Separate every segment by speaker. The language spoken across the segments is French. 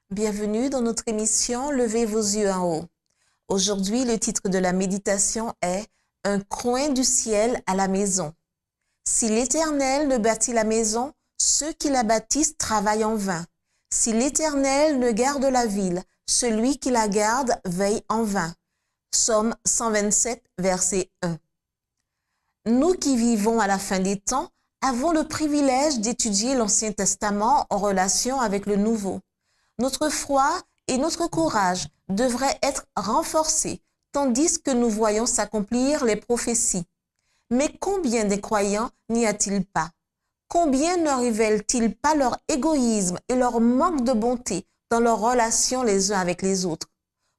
Speaker 1: Bienvenue dans notre émission Levez vos yeux en haut. Aujourd'hui, le titre de la méditation est « Un coin du ciel à la maison ». Si l'Éternel ne bâtit la maison, ceux qui la bâtissent travaillent en vain. Si l'Éternel ne garde la ville, celui qui la garde veille en vain. Psaume 127, verset 1. Nous qui vivons à la fin des temps avons le privilège d'étudier l'Ancien Testament en relation avec le Nouveau. Notre foi et notre courage devraient être renforcés, tandis que nous voyons s'accomplir les prophéties. Mais combien des croyants n'y a-t-il pas? Combien ne révèlent-ils pas leur égoïsme et leur manque de bonté dans leurs relations les uns avec les autres?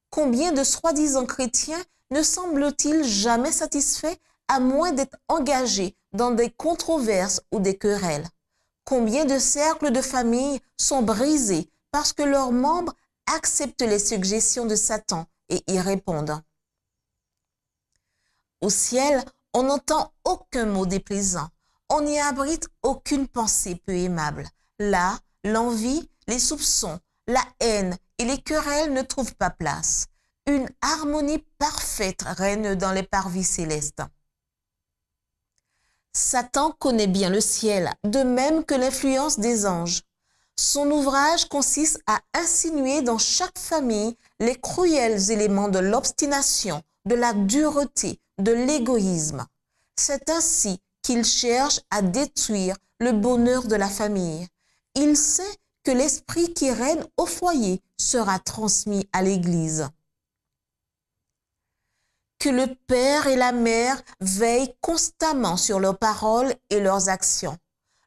Speaker 1: Combien de soi-disant chrétiens ne semblent-ils jamais satisfaits à moins d'être engagés dans des controverses ou des querelles? Combien de cercles de famille sont brisés parce que leurs membres acceptent les suggestions de Satan et y répondent? Au ciel, on n'entend aucun mot déplaisant. On n'y abrite aucune pensée peu aimable. Là, l'envie, les soupçons, la haine et les querelles ne trouvent pas place. Une harmonie parfaite règne dans les parvis célestes. Satan connaît bien le ciel, de même que l'influence des anges. Son ouvrage consiste à insinuer dans chaque famille les cruels éléments de l'obstination, de la dureté, de l'égoïsme. C'est ainsi qu'il cherche à détruire le bonheur de la famille. Il sait que l'esprit qui règne au foyer sera transmis à l'Église. Que le père et la mère veillent constamment sur leurs paroles et leurs actions.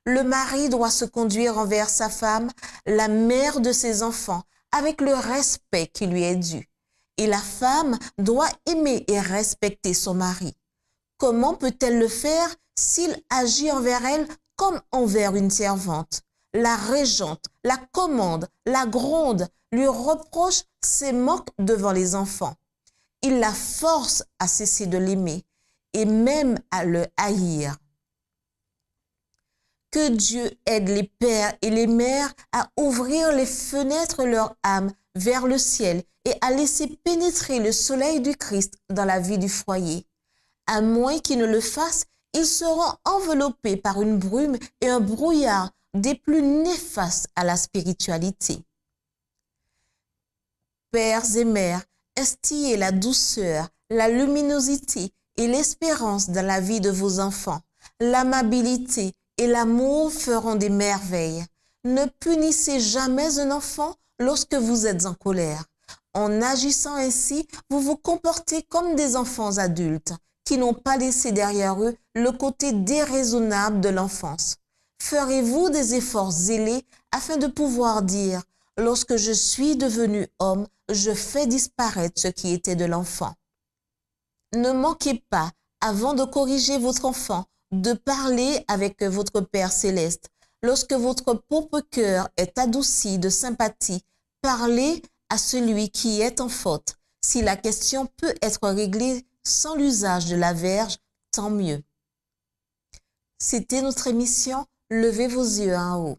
Speaker 1: Le mari doit se conduire envers sa femme, la mère de ses enfants, avec le respect qui lui est dû. Et la femme doit aimer et respecter son mari. Comment peut-elle le faire s'il agit envers elle comme envers une servante? La régente, la commande, la gronde, lui reproche ses manques devant les enfants. Il la force à cesser de l'aimer et même à le haïr. Que Dieu aide les pères et les mères à ouvrir les fenêtres de leur âme vers le ciel et à laisser pénétrer le soleil du Christ dans la vie du foyer. À moins qu'ils ne le fassent, ils seront enveloppés par une brume et un brouillard des plus néfastes à la spiritualité. Pères et mères, instillez la douceur, la luminosité et l'espérance dans la vie de vos enfants. L'amabilité et l'amour feront des merveilles. Ne punissez jamais un enfant lorsque vous êtes en colère. En agissant ainsi, vous vous comportez comme des enfants adultes qui n'ont pas laissé derrière eux le côté déraisonnable de l'enfance. Ferez-vous des efforts zélés afin de pouvoir dire « Lorsque je suis devenu homme, je fais disparaître ce qui était de l'enfant ». Ne manquez pas, avant de corriger votre enfant, de parler avec votre Père céleste. Lorsque votre pauvre cœur est adouci de sympathie, parlez à celui qui est en faute. Si la question peut être réglée sans l'usage de la verge, tant mieux. C'était notre émission Levez vos yeux en haut.